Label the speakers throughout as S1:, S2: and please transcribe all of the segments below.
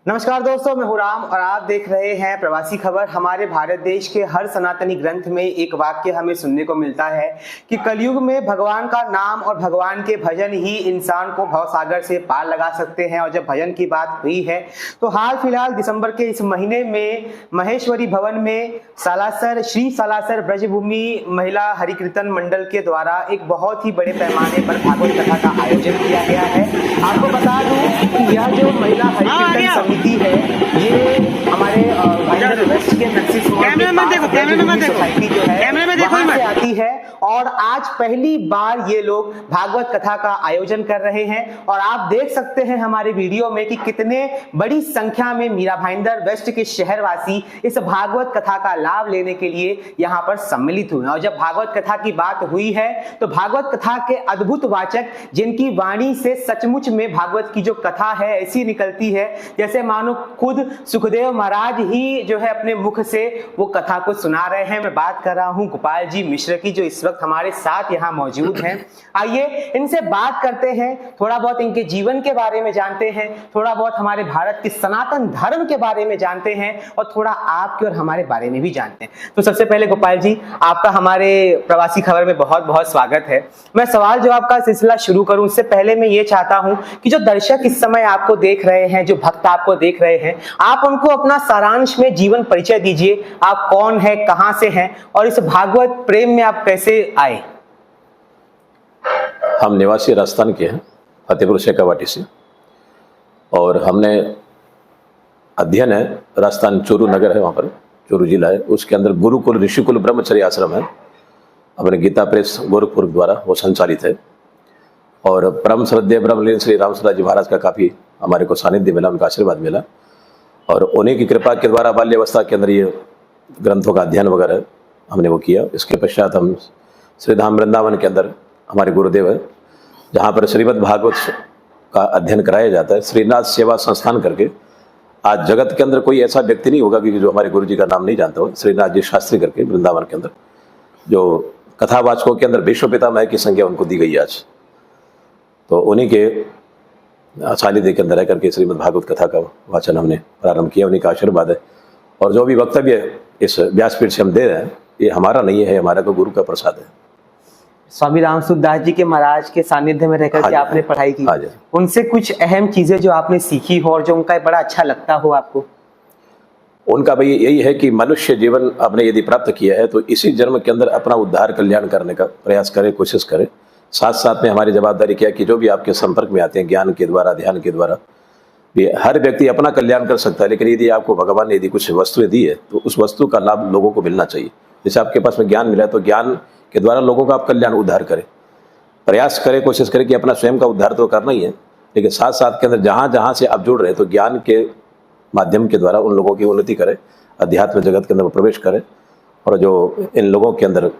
S1: नमस्कार दोस्तों, मैं हूं राम और आप देख रहे हैं प्रवासी खबर। हमारे भारत देश के हर सनातनी ग्रंथ में एक वाक्य हमें सुनने को मिलता है कि कलयुग में भगवान का नाम और भगवान के भजन ही इंसान को भवसागर से पार लगा सकते हैं। और जब भजन की बात हुई है तो हाल फिलहाल दिसंबर के इस महीने में महेश्वरी भवन में सालासर श्री सालासर ब्रजभूमि महिला हरिकीर्तन मंडल के द्वारा एक बहुत ही बड़े पैमाने पर भागवत कथा का आयोजन किया गया है। आपको बता दूं कि यह जो महिला हरिकीर्तन समिति है ये हमारे भाईंदर वेस्ट के नक्सिस सोसाइटी जो है वहां से आती है और आज पहली बार ये लोग भागवत कथा का आयोजन कर रहे हैं। और आप देख सकते हैं हमारे वीडियो में कि कितने बड़ी संख्या में मीरा भाईंदर वेस्ट के शहरवासी इस भागवत कथा का लाभ लेने के लिए यहाँ पर सम्मिलित हुए। और जब भागवत कथा की बात हुई है तो भागवत कथा के अद्भुत वाचक जिनकी वाणी से सचमुच में भागवत की जो कथा है ऐसी निकलती है जैसे मानो खुद सुखदेव महाराज ही जो है अपने मुख से वो कथा को सुना रहे हैं। मैं बात कर रहा हूं गोपाल जी मिश्र की, जो इस वक्त हमारे साथ यहाँ मौजूद हैं। आइए इनसे बात करते हैं, थोड़ा बहुत इनके जीवन के बारे में जानते हैं, थोड़ा बहुत हमारे भारत के सनातन धर्म के बारे में जानते हैं और थोड़ा आपके और हमारे बारे में भी जानते हैं। तो सबसे पहले गोपाल जी, आपका हमारे प्रवासी खबर में बहुत बहुत स्वागत है। मैं सवाल जवाब का सिलसिला शुरू करूं उससे पहले मैं ये चाहता हूं कि जो दर्शक इस समय आपको देख रहे हैं, जो भक्त आपको देख रहे हैं, आप उनको अपना सारांश में जीवन परिचय दीजिए। आप कौन है, कहां से हैं और इस भागवत प्रेम में आप कैसे आए?
S2: हम निवासी राजस्थान के हैं, फतेहपुर शेखावाटी से, और हमने अध्ययन है राजस्थान चूरू नगर है, वहाँ पर चूरू जिला है, उसके अंदर गुरुकुल ऋषिकुल ब्रह्मचर्य आश्रम है, अपने गीता प्रेस गोरखपुर द्वारा वो संचालित है। और परम श्रद्धेय ब्रह्मलीन श्री रामसुदास जी महाराज का काफ़ी हमारे को सानिध्य मिला, उनका आशीर्वाद मिला, और उन्हीं की कृपा के द्वारा बाल्यावस्था के अंदर ये ग्रंथों का अध्ययन वगैरह हमने वो किया। इसके पश्चात हम श्रीधाम वृंदावन के अंदर हमारे गुरुदेव है, जहाँ पर श्रीमद् भागवत का अध्ययन कराया जाता है, श्रीनाथ सेवा संस्थान करके। आज जगत के अंदर कोई ऐसा व्यक्ति नहीं होगा कि जो हमारे गुरु जी का नाम नहीं जानता हो। श्रीनाथ जी शास्त्री करके वृंदावन के अंदर जो कथावाचकों के अंदर विश्व पितामह की संख्या उनको दी गई आज, तो उन्हीं के सानिध्य के अंदर रह करके श्रीमद् भागवत कथा का वाचन हमने प्रारंभ किया। उन्हीं का आशीर्वाद है। और जो भी वक्तव्य इस व्यासपीठ से हम दे रहे हैं ये हमारा नहीं है, हमारा तो गुरु का प्रसाद है।
S1: स्वामी रामसुदास जी के महाराज के सानिध्य में रहकर के आपने पढ़ाई की, उनसे कुछ अहम चीजें जो आपने सीखी हो और जो उनका बड़ा अच्छा लगता हो आपको?
S2: उनका भाई यही है कि मनुष्य जीवन आपने यदि प्राप्त किया है तो इसी जन्म के अंदर अपना उद्धार कल्याण करने का प्रयास करे, कोशिश करे। साथ साथ में हमारी जवाबदारी क्या है कि जो भी आपके संपर्क में आते हैं ज्ञान के द्वारा, ध्यान के द्वारा, भी हर व्यक्ति अपना कल्याण कर सकता है, लेकिन यदि आपको भगवान ने यदि कुछ वस्तुएं दी है तो उस वस्तु का लाभ लोगों को मिलना चाहिए। जैसे आपके पास में ज्ञान मिला है तो ज्ञान के द्वारा लोगों का आप कल्याण उद्धार करें, प्रयास करें, कोशिश करें कि अपना स्वयं का उद्धार तो करना ही है, लेकिन साथ साथ के अंदर जहाँ जहाँ से आप जुड़ रहे हैं तो ज्ञान के माध्यम के द्वारा उन लोगों की उन्नति करें, अध्यात्म जगत के अंदर प्रवेश करें। और जो इन लोगों के अंदर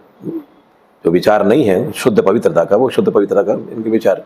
S2: जो विचार नहीं है शुद्ध पवित्रता का, वो शुद्ध पवित्रता का इनके विचार।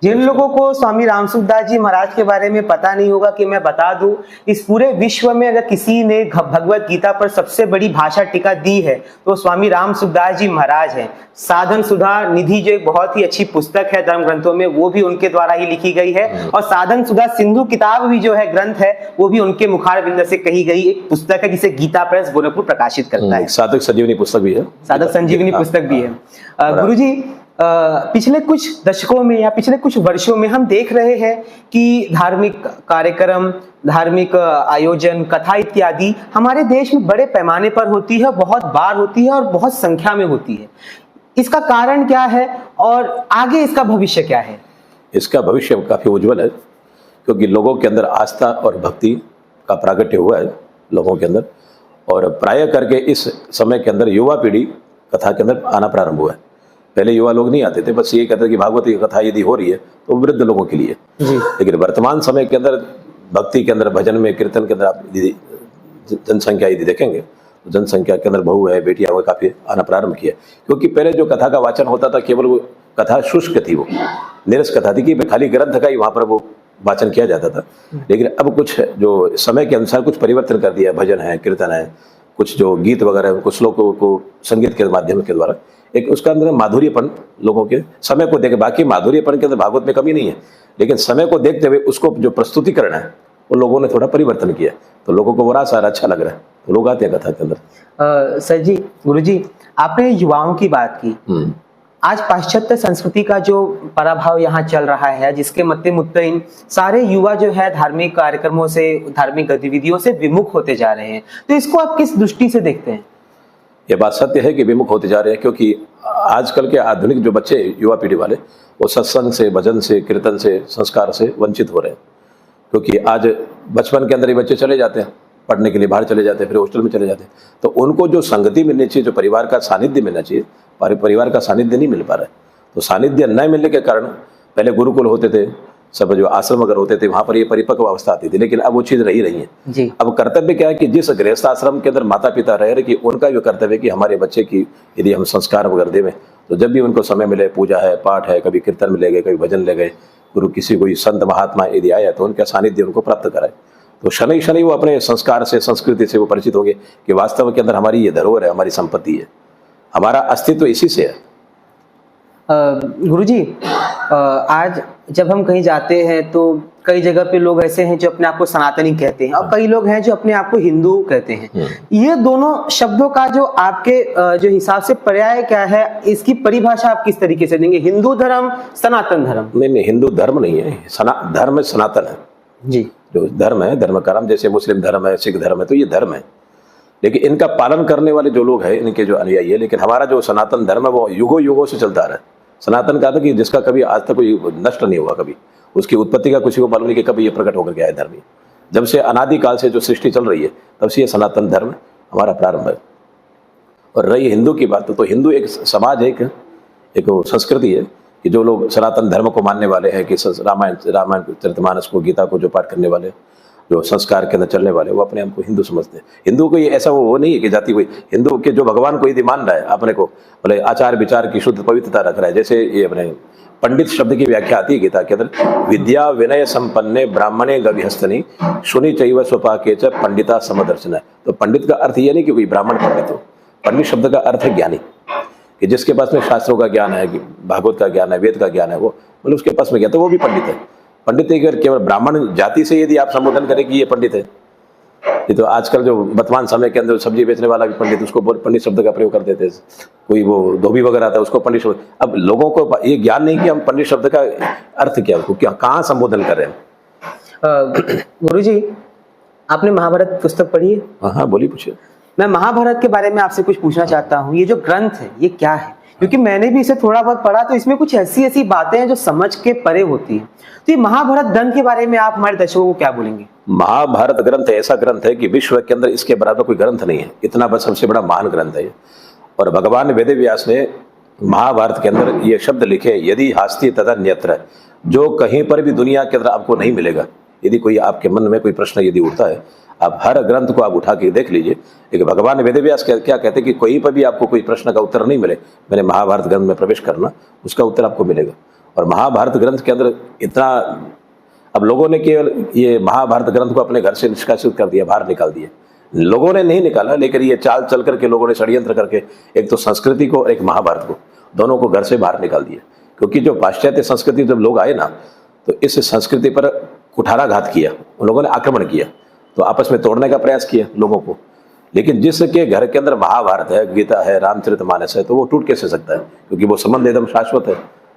S1: जिन लोगों को स्वामी रामसुदास जी महाराज के बारे में पता नहीं होगा कि मैं बता दूं, इस पूरे विश्व में अगर किसी ने भगवत गीता पर सबसे बड़ी भाषा टीका दी है तो स्वामी रामसुदास जी महाराज हैं। साधन सुधा निधि जो एक बहुत ही अच्छी पुस्तक है धर्म ग्रंथों में, वो भी उनके द्वारा ही लिखी गई है। और साधन सुधा सिंधु किताब भी जो है ग्रंथ है वो भी उनके मुखार बिंद से कही गई एक पुस्तक है जिसे गीता प्रेस गोरखपुर प्रकाशित करता है।
S2: साधक संजीवनी पुस्तक भी है,
S1: साधक संजीवनी पुस्तक भी है। गुरुजी, पिछले कुछ दशकों में या पिछले कुछ वर्षों में हम देख रहे हैं कि धार्मिक कार्यक्रम, धार्मिक आयोजन, कथा इत्यादि हमारे देश में बड़े पैमाने पर होती है, बहुत बार होती है और बहुत संख्या में होती है। इसका कारण क्या है और आगे इसका भविष्य क्या है?
S2: इसका भविष्य काफी उज्जवल है, क्योंकि लोगों के अंदर आस्था और भक्ति का प्रागट्य हुआ है लोगों के अंदर। और प्राय करके इस समय के अंदर युवा पीढ़ी कथा के अंदर आना प्रारंभ हुआ है। पहले युवा लोग नहीं आते थे, बस ये कहते थे कि भागवत की कथा यदि हो रही है तो वृद्ध लोगों के लिए। लेकिन वर्तमान समय के अंदर भक्ति के अंदर, भजन में, कीर्तन के अंदर आप यदि जनसंख्या यदि देखेंगे तो जनसंख्या के अंदर बहू है, बेटियां वो काफी आना प्रारंभ किया। क्योंकि पहले जो कथा का वाचन होता था केवल वो कथा शुष्क थी, वो निरस कथा थी कि खाली ग्रंथ का ही वहां पर वो वाचन किया जाता था। लेकिन अब कुछ जो समय के अनुसार कुछ परिवर्तन कर दिया, भजन है, कीर्तन है, कुछ जो गीत वगैरह है, कुछ श्लोकों को संगीत के माध्यम के द्वारा एक उसका अंदर माधुर्यपन लोगों के समय को देखे, बाकी माधुर्यपन के अंदर भागवत में कमी नहीं है, लेकिन समय को देखते हुए उसको जो प्रस्तुतिकरण है वो लोगों ने थोड़ा परिवर्तन किया, तो लोगों को बड़ा सारा अच्छा लग रहा है, तो लोग आते हैं कथा के अंदर।
S1: सर जी, गुरु जी, आपने युवाओं की बात की। आज पाश्चात्य संस्कृति का जो पराभाव यहाँ चल रहा है, जिसके मद्दे मुत्तईन सारे युवा जो है धार्मिक कार्यक्रमों से, धार्मिक गतिविधियों से विमुख होते जा रहे हैं, तो इसको आप किस दृष्टि से देखते हैं?
S2: ये बात सत्य है कि विमुख होते जा रहे हैं, क्योंकि आजकल के आधुनिक जो बच्चे, युवा पीढ़ी वाले, वो सत्संग से, भजन से, कीर्तन से, संस्कार से वंचित हो रहे हैं। क्योंकि आज बचपन के अंदर ही बच्चे चले जाते हैं पढ़ने के लिए, बाहर चले जाते हैं, फिर हॉस्टल में चले जाते हैं, तो उनको जो संगति मिलनी चाहिए, जो परिवार का सानिध्य मिलना चाहिए, परिवार का सानिध्य नहीं मिल पा रहा है। तो सानिध्य न मिलने के कारण पहले गुरुकुल होते थे, सब जो आश्रम अगर होते थे वहां पर ये परिपक्व अवस्था आती थी, लेकिन अब वो चीज रही नहीं है
S1: जी।
S2: अब कर्तव्य क्या है कि जिस गृहस्थ आश्रम के अंदर माता पिता रह रहे, कि उनका भी कर्तव्य है कि हमारे बच्चे की यदि हम संस्कार वगैरह देवें, तो जब भी उनको समय मिले, पूजा है, पाठ है, कभी कीर्तन में ले गए, कभी भजन ले गए, गुरु किसी कोई संत महात्मा यदि आया तो उनका सानिध्य उनको प्राप्त कराए, तो शनि शनि वो अपने संस्कार से, संस्कृति से वो परिचित होंगे कि वास्तव के अंदर हमारी ये धरोहर है, हमारी संपत्ति है, हमारा अस्तित्व इसी से है।
S1: गुरुजी, आज जब हम कहीं जाते हैं तो कई जगह पे लोग ऐसे हैं जो अपने आप को सनातनी कहते हैं, और कई लोग हैं जो अपने आप को हिंदू कहते हैं। ये दोनों शब्दों का जो आपके जो हिसाब से पर्याय क्या है, इसकी परिभाषा आप किस तरीके से देंगे? हिंदू धर्म, सनातन धर्म?
S2: नहीं, हिंदू धर्म नहीं है, धर्म सनातन है
S1: जी।
S2: जो धर्म है, धर्म का नाम, जैसे मुस्लिम धर्म है, सिख धर्म है, तो ये धर्म है, लेकिन इनका पालन करने वाले जो लोग हैं, इनके जो अनुयायी है। लेकिन हमारा जो सनातन धर्म है वो युगों युगों से चलता आ रहा है। सनातन का था कि जिसका कभी आज तक कोई नष्ट नहीं हुआ, कभी उसकी उत्पत्ति का किसी को मालूम नहीं कि कभी ये प्रकट होकर गया है धर्म। जब से अनादि काल से जो सृष्टि चल रही है तब से ये सनातन धर्म हमारा प्रारंभ है। और रही हिंदू की बात, तो हिंदू एक समाज है, एक संस्कृति है कि जो लोग सनातन धर्म को मानने वाले हैं, कि रामायण चरितमानस को, गीता को जो पाठ करने वाले, जो संस्कार के अंदर चलने वाले, वो अपने आप को हिंदू समझते हैं। हिंदू को ये ऐसा वो नहीं है कि जाति कोई, हिंदू के जो भगवान को यदि मान रहा है अपने को, बोले आचार विचार की शुद्ध पवित्रता रख रहा है। जैसे ये अपने पंडित शब्द की व्याख्या आती है गीता के अंदर, विद्या विनय संपन्ने ब्राह्मणे गविहस्तनी सुनि चैव स्वपाके च पंडिता समदर्शन। तो पंडित का अर्थ ये नहीं कि कोई ब्राह्मण पंडित हो, पंडित शब्द का अर्थ है ज्ञानी, कि जिसके पास में शास्त्रों का ज्ञान है, कि भागवत का ज्ञान है, वेद का ज्ञान है, वो मतलब उसके पास में ज्ञान, तो वो भी पंडित है। पंडित एक केवल ब्राह्मण जाति से यदि आप संबोधन करें कि ये पंडित है, ये तो आजकल जो वर्तमान समय के अंदर सब्जी बेचने वाला भी पंडित, उसको पंडित शब्द का प्रयोग कर देते हैं। कोई वो धोबी वगैरह आता है उसको पंडित शब्द। अब लोगों को ये ज्ञान नहीं कि हम पंडित शब्द का अर्थ क्या, उसको क्या, कहाँ संबोधन कर रहे हैं।
S1: गुरुजी, आपने महाभारत पुस्तक पढ़ी है?
S2: हाँ, बोलिए, पूछिए।
S1: मैं महाभारत के बारे में आपसे कुछ पूछना चाहता हूँ। ये जो ग्रंथ है ये क्या है? क्योंकि मैंने भी इसे थोड़ा बहुत पढ़ा, तो इसमें कुछ ऐसी बातें हैं जो समझ के परे होती है। तो ये महाभारत ग्रंथ के बारे में आप हमारे दर्शकों को क्या बोलेंगे?
S2: महाभारत ग्रंथ ऐसा ग्रंथ है कि विश्व के अंदर इसके बराबर कोई ग्रंथ नहीं है, इतना बस सबसे बड़ा महान ग्रंथ है। और भगवान वेद व्यास ने महाभारत के अंदर ये शब्द लिखे, यदि हास्ति तथा न्यत्र, जो कहीं पर भी दुनिया के अंदर आपको नहीं मिलेगा। यदि कोई आपके मन में कोई प्रश्न यदि उठता है, आप हर ग्रंथ को आप उठा के देख लीजिए, लेकिन भगवान वेद व्यास क्या कहते हैं कि कोई पर भी आपको कोई प्रश्न का उत्तर नहीं मिले, मैंने महाभारत ग्रंथ में प्रवेश करना, उसका उत्तर आपको मिलेगा। और महाभारत ग्रंथ के अंदर इतना, अब लोगों ने केवल ये महाभारत ग्रंथ को अपने घर से निष्कासित कर दिया, बाहर निकाल दिया। लोगों ने नहीं निकाला, लेकिन ये चाल चल करके लोगों ने षड्यंत्र करके एक तो संस्कृति को और एक महाभारत को, दोनों को घर से बाहर निकाल दिया। क्योंकि जो पाश्चात्य संस्कृति जब लोग आए ना, तो इस संस्कृति पर कुठाराघात किया, उन लोगों ने आक्रमण किया, तो आपस में तोड़ने का प्रयास किया लोगों को। लेकिन जिसके घर के अंदर महाभारत है, गीता है, रामचरितमानस है, तो वो टूट कैसे सकता है? क्योंकि वो संबंध एकदम शाश्वत है,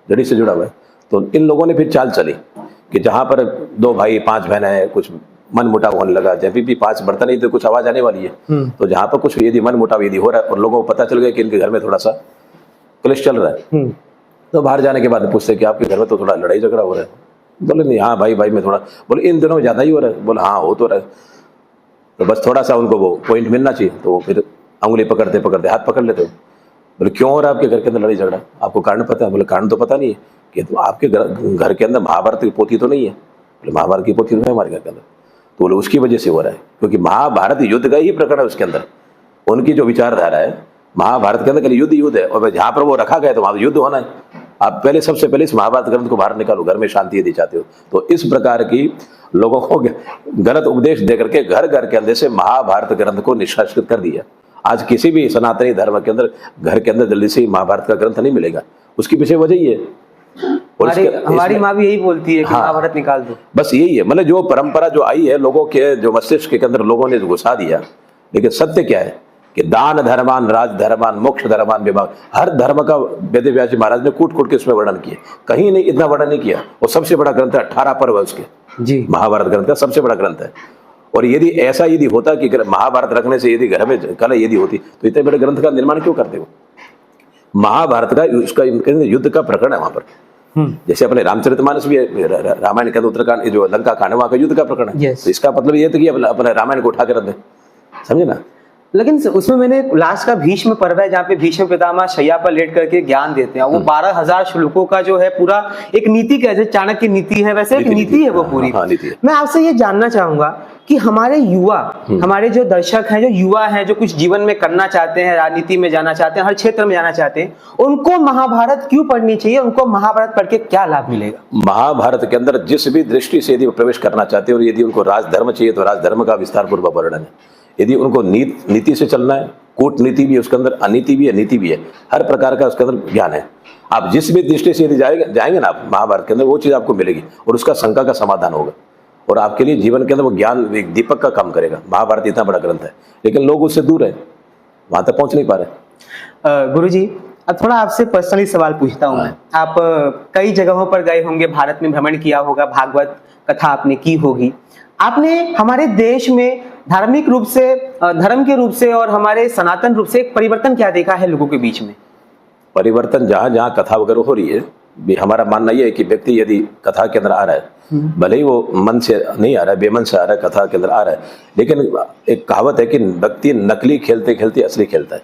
S2: जड़ी से जुड़ा हुआ है। तो इन लोगों ने फिर चाल चली कि जहां पर 2 भाई 5 बहन है, कुछ मन मुटाव होने लगा, जब भी 5 बढ़ता नहीं तो कुछ आवाज आने वाली है। तो जहां पर कुछ यदि मन मुटाव यदि हो रहा है और लोगों को पता चल गया कि इनके घर में थोड़ा सा क्लेश चल रहा है, तो बाहर जाने के बाद पूछते कि आपके घर में तो थोड़ा लड़ाई झगड़ा हो रहा है। बोले नहीं, हाँ भाई में थोड़ा, बोले इन दिनों में ज्यादा ही हो रहा है। बोले हाँ, हो तो रहा है, तो बस थोड़ा सा उनको वो पॉइंट मिलना चाहिए, तो वो फिर उंगली पकड़ते पकड़ते हाथ पकड़ लेते हो। बोले क्यों हो रहा है आपके घर के अंदर लड़ाई झगड़ा, आपको कारण पता है? बोले कारण तो पता नहीं है। कि तो आपके घर के अंदर महाभारत की पोथी तो नहीं है? बोले महाभारत की पोथी तो है हमारे घर के अंदर। तो बोले उसकी वजह से हो रहा है, क्योंकि महाभारत युद्ध का ही प्रकरण है उसके अंदर। उनकी जो विचारधारा है महाभारत के अंदर युद्ध है, और जहाँ पर वो रखा गया तो वहाँ युद्ध होना है। आप पहले सबसे पहले इस महाभारत ग्रंथ को बाहर निकालो, घर में शांति यदि चाहते हो तो। इस प्रकार की लोगों को गलत उपदेश देकर के घर घर के अंदर से महाभारत ग्रंथ को निष्कासित कर दिया। आज किसी भी सनातनी धर्म के अंदर घर के अंदर जल्दी से महाभारत का ग्रंथ नहीं मिलेगा। उसके पीछे वजह ही है और
S1: हमारी माँ भी यही बोलती है कि
S2: हाँ,
S1: महाभारत निकाल दो।
S2: बस यही है, मतलब जो परंपरा जो आई है लोगों के जो मस्तिष्क के अंदर लोगों ने घुसा दिया। लेकिन सत्य क्या है कि दान धर्मान, राज धर्मान, मोक्ष धर्मान, विभाग, हर धर्म का वेद व्यास जी महाराज ने कूट कूट के इसमें वर्णन किया। कहीं नहीं इतना वर्णन नहीं किया। वो सबसे बड़ा ग्रंथ है, 18 पर्व है उसके,
S1: जी
S2: महाभारत ग्रंथ का सबसे बड़ा ग्रंथ है। और यदि ऐसा यदि होता कि महाभारत रखने से यदि घर में कला यदि होती तो इतने बड़े ग्रंथ का निर्माण क्यों करते हो? महाभारत का उसका युद्ध का प्रकरण है वहां पर। जैसे अपने रामचरितमानस भी है, रामायण के उत्तरकांड जो लंका कांड वहां का युद्ध का प्रकरण है। तो इसका मतलब ये था कि अपने रामायण को उठा के रख दें, समझे ना।
S1: लेकिन उसमें मैंने लास्ट का भीष्म पर्व है जहाँ पे भीष्म पितामह शैया पर लेट करके ज्ञान देते हैं। वो 12,000 श्लोकों का जो है पूरा एक नीति का, जैसे चाणक्य नीति है वैसे एक नीति है वो पूरी। मैं आपसे ये जानना चाहूंगा कि हमारे युवा, हमारे जो दर्शक हैं, जो युवा हैं, जो कुछ जीवन में करना चाहते हैं, राजनीति में जाना चाहते हैं, हर क्षेत्र में जाना चाहते हैं, उनको महाभारत क्यों पढ़नी चाहिए? उनको महाभारत पढ़ के क्या लाभ मिलेगा?
S2: महाभारत के अंदर जिस भी दृष्टि से यदि वो प्रवेश करना चाहते हैं और यदि उनको राजधर्म चाहिए तो राजधर्म का विस्तार पूर्वक वर्णन है। यदि उनको नीति से चलना है, कूटनीति भी है उसके अंदर, अनीति भी है, नीति भी है, हर प्रकार का उसके अंदर ज्ञान है। आप जिस भी दृष्टि से यदि जाएंगे ना आप महाभारत के अंदर, वो चीज आपको मिलेगी और उसका शंका का समाधान होगा और आपके लिए जीवन के अंदर वो ज्ञान एक दीपक का काम करेगा। महाभारत इतना बड़ा ग्रंथ है लेकिन लोग उससे दूर है, वहां तक पहुंच नहीं पा रहे।
S1: गुरुजी, अब थोड़ा आपसे पर्सनली सवाल पूछता हूँ मैं। आप कई जगहों पर गए होंगे, भारत में भ्रमण किया होगा, भागवत कथा आपने की होगी। आपने हमारे देश में धार्मिक रूप से, धर्म के रूप से और हमारे सनातन रूप से एक परिवर्तन क्या देखा है लोगों के बीच में?
S2: परिवर्तन जहां जहां कथा वगैरह हो रही है, हमारा मानना यह है कि व्यक्ति यदि कथा के अंदर आ रहा है, भले ही वो मन से नहीं आ रहा है, बेमन से आ रहा है, कथा के अंदर आ रहा है, लेकिन एक कहावत है कि व्यक्ति नकली खेलते खेलते असली खेलता है,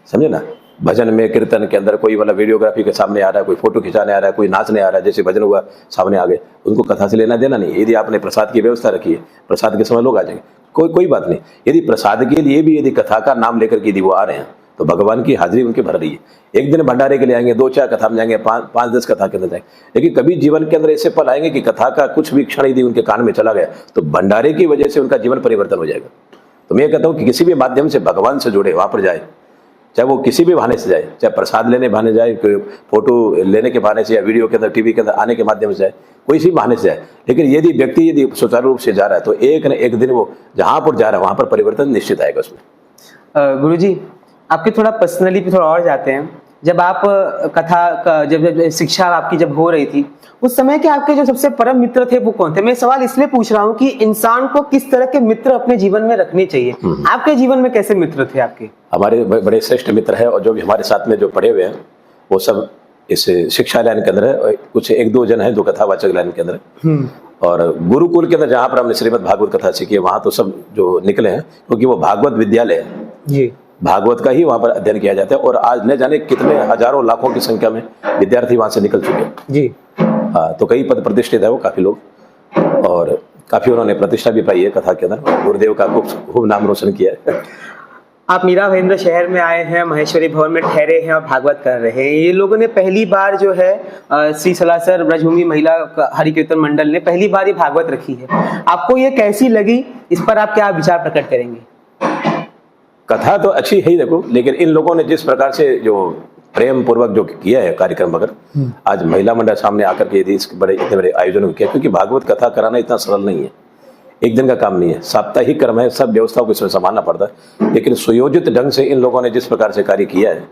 S2: समझे ना। भजन में, कीर्तन के अंदर कोई वाला वीडियोग्राफी के सामने आ रहा है, कोई फोटो खिंचाने आ रहा है, कोई नाचने आ रहा है, जैसे भजन हुआ सामने आ गए, उनको कथा से लेना देना नहीं। यदि आपने प्रसाद की व्यवस्था रखी है, प्रसाद के समय लोग आ जाएंगे, कोई बात नहीं। यदि प्रसाद के लिए भी यदि कथा का नाम लेकर के यदि वो आ रहे हैं तो भगवान की हाजिरी उनकी भर रही है। एक दिन भंडारे के लिए आएंगे, 2-4 कथा में जाएंगे, 5-10 कथा के अंदर जाएंगे, लेकिन कभी जीवन के अंदर ऐसे पल आएंगे कि कथा का कुछ भी क्षण यदि उनके कान में चला गया तो भंडारे की वजह से उनका जीवन परिवर्तन हो जाएगा। तो मैं कहता हूँ कि किसी भी माध्यम से भगवान से जुड़े, वहां पर जाए, चाहे वो किसी भी बहाने से जाए, चाहे प्रसाद लेने बहाने जाए, कोई फोटो लेने के बहाने से, या वीडियो के अंदर, टीवी के अंदर आने के माध्यम से जाए, कोई सी बहाने से जाए, लेकिन यदि व्यक्ति यदि सुचारू रूप से जा रहा है तो एक न एक दिन वो जहां पर जा रहा है वहां पर परिवर्तन निश्चित आएगा उसमें।
S1: गुरुजी, आपके थोड़ा पर्सनली पे थोड़ा और जाते हैं। जब आप कथा का जब शिक्षा आपकी जब हो रही थी, उस समय के आपके जो सबसे परम मित्र थे वो कौन थे? मैं सवाल इसलिए पूछ रहा हूँ कि इंसान को किस तरह के मित्र अपने जीवन में रखने चाहिए। आपके जीवन में कैसे मित्र थे आपके?
S2: हमारे बड़े श्रेष्ठ मित्र हैं और जो भी हमारे साथ में जो पढ़े हुए हैं वो सब इस शिक्षा लाइन के अंदर है। कुछ 1-2 जन है जो कथावाचक लाइन के अंदर है, और गुरुकुल के अंदर जहाँ पर हमने श्रीमद् भागवत कथा सीखी है वहां तो सब जो निकले हैं, क्योंकि वो भागवत विद्यालय है जी, भागवत का ही वहां पर अध्ययन किया जाता है। और आज न जाने कितने हजारों लाखों की संख्या में विद्यार्थी वहां से निकल चुके हैं जी। हाँ, तो कई पद प्रतिष्ठित है वो काफी लोग, और काफी उन्होंने प्रतिष्ठा भी पाई है कथा के अंदर। गुरुदेव का खूब नाम रोशन किया है।
S1: आप मीरा भाईंद्र शहर में आए हैं, महेश्वरी भवन में ठहरे हैं और भागवत कर रहे हैं। ये लोगों ने पहली बार जो है श्री सलासर ब्रजभूमि महिला हरि कीर्तन मंडल ने पहली बार ये भागवत रखी है। आपको ये कैसी लगी? इस पर आप क्या विचार प्रकट करेंगे?
S2: कथा तो अच्छी है ही देखो, लेकिन इन लोगों ने जिस प्रकार से जो प्रेम पूर्वक जो किया है कार्यक्रम, अगर आज महिला मंडल सामने आकर के यदि इतने बड़े आयोजन को किया, क्योंकि भागवत कथा कराना इतना सरल नहीं है, एक दिन का काम नहीं है, साप्ताहिक क्रम है, सब व्यवस्थाओं को इसमें संभालना पड़ता है। लेकिन सुयोजित ढंग से इन लोगों ने जिस प्रकार से कार्य किया है,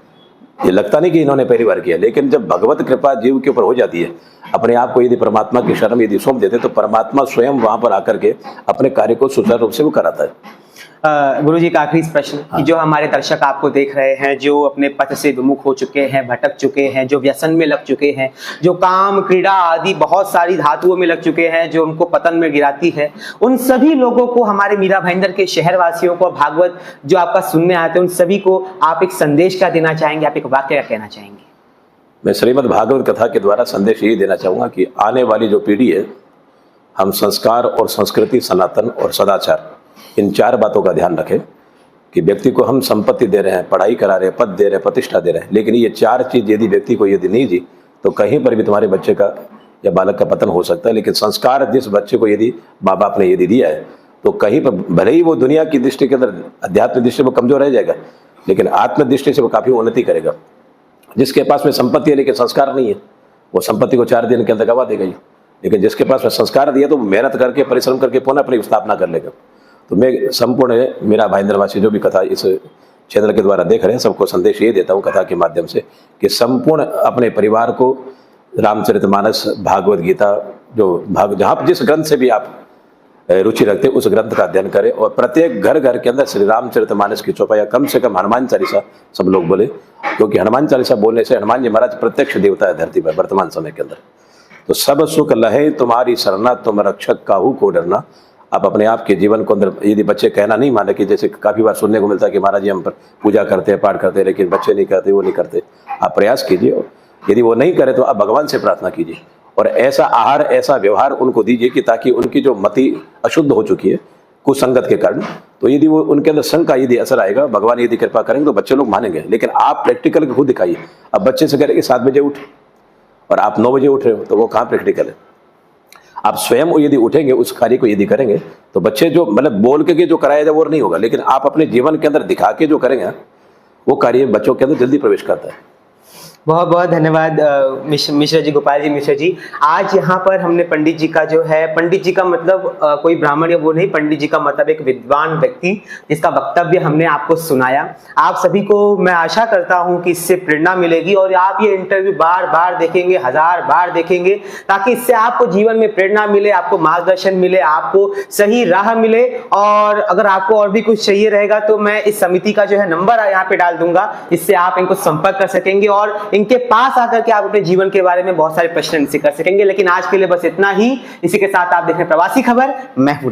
S2: ये लगता नहीं कि इन्होंने पहली बार किया, लेकिन जब भगवत कृपा जीव के ऊपर हो जाती है, अपने आप को यदि परमात्मा की शरण यदि सौंप देते तो परमात्मा स्वयं वहां पर आकर के अपने कार्य को सुचारू रूप से वो कराता है।
S1: गुरुजी का आखिरी प्रश्न कि जो हमारे दर्शक आपको देख रहे हैं, जो अपने पथ से विमुख हो चुके हैं, भटक चुके हैं, जो व्यसन में लग चुके हैं, जो काम क्रीड़ा आदि बहुत सारी धातुओं में लग चुके हैं जो उनको पतन में गिराती है, उन सभी लोगों को, हमारे मीरा भाईंदर के शहर वासियों को, भागवत जो आपका सुनने आते हैं, उन सभी को आप एक संदेश क्या देना चाहेंगे? आप एक वाक्य क्या कहना चाहेंगे?
S2: मैं श्रीमद् भागवत कथा के द्वारा संदेश यही देना चाहूंगा कि आने वाली जो पीढ़ी है, हम संस्कार और संस्कृति, सनातन और सदाचार, इन 4 बातों का ध्यान रखें। कि व्यक्ति को हम संपत्ति दे रहे हैं, पढ़ाई करा रहे हैं, पद दे रहे हैं, प्रतिष्ठा दे रहे हैं, लेकिन ये 4 चीज यदि व्यक्ति को यदि नहीं दी तो कहीं पर भी तुम्हारे बच्चे का या बालक का पतन हो सकता है। लेकिन संस्कार जिस बच्चे को यदि माँ बाप ने यदि दिया है तो कहीं पर भले ही वो दुनिया की दृष्टि के अंदर, अध्यात्म दृष्टि में कमजोर रह जाएगा, लेकिन आत्म दृष्टि से वो काफी उन्नति करेगा। जिसके पास में संपत्ति है लेकिन संस्कार नहीं है, वो संपत्ति को 4 दिन के अंदर गवा देगा ही। लेकिन जिसके पास में संस्कार दिया तो मेहनत करके परिश्रम करके पुनः अपनी स्थापना कर लेगा। तो मैं संपूर्ण मेरा भाईंद्रवासी जो भी कथा इस चैनल के द्वारा देख रहे हैं सबको संदेश ये देता हूँ कथा के माध्यम से कि संपूर्ण अपने परिवार को रामचरितमानस, भागवत गीता, जो जहाँ जिस ग्रंथ से भी आप रुचि रखते उस ग्रंथ का अध्ययन करें और प्रत्येक घर घर के अंदर श्री रामचरितमानस की चौपाई, कम से कम हनुमान चालीसा सब लोग बोले, क्योंकि हनुमान चालीसा बोलने से हनुमान जी महाराज प्रत्यक्ष देवता है धरती पर वर्तमान समय के अंदर। तो सब सुख लहे तुम्हारी शरणा, तुम रक्षक काहू को डरना। आप अपने आप के जीवन को अंदर यदि बच्चे कहना नहीं माने, कि जैसे काफी बार सुनने को मिलता है कि महाराज जी हम पर पूजा करते हैं, पाठ करते हैं, लेकिन बच्चे नहीं करते, वो नहीं करते, आप प्रयास कीजिए। यदि वो नहीं करे तो आप भगवान से प्रार्थना कीजिए और ऐसा आहार, ऐसा व्यवहार उनको दीजिए कि ताकि उनकी जो मति अशुद्ध हो चुकी है कुसंगत के कारण, तो यदि वो उनके अंदर संग का यदि असर आएगा, भगवान यदि कृपा करेंगे तो बच्चे लोग मानेंगे। लेकिन आप प्रैक्टिकल खुद दिखाइए। अब बच्चे से करें कि 7 बजे उठ और आप 9 बजे उठ रहे हो, तो वो कहाँ प्रैक्टिकल है। आप स्वयं यदि उठेंगे, उस कार्य को यदि करेंगे, तो बच्चे जो मतलब बोल के जो कराया जाए वो नहीं होगा, लेकिन आप अपने जीवन के अंदर दिखा के जो करेंगे वो कार्य बच्चों के अंदर जल्दी प्रवेश करता है।
S1: बहुत बहुत धन्यवाद मिश्रा जी, गोपाल जी मिश्रा जी। आज यहाँ पर हमने पंडित जी का जो है, पंडित जी का मतलब कोई ब्राह्मण या वो नहीं, पंडित जी का मतलब एक विद्वान व्यक्ति जिसका वक्तव्य हमने आपको सुनाया। आप सभी को मैं आशा करता हूँ कि इससे प्रेरणा मिलेगी और आप ये इंटरव्यू बार बार देखेंगे, 1000 बार देखेंगे, ताकि इससे आपको जीवन में प्रेरणा मिले, आपको मार्गदर्शन मिले, आपको सही राह मिले। और अगर आपको और भी कुछ चाहिए रहेगा तो मैं इस समिति का जो है नंबर यहाँ पे डाल दूंगा, जिससे आप इनको संपर्क कर सकेंगे और इनके पास आकर के आप अपने जीवन के बारे में बहुत सारे प्रश्न इनसे कर सकेंगे। लेकिन आज के लिए बस इतना ही। इसी के साथ आप देख रहे हैं प्रवासी खबर, मैं हूं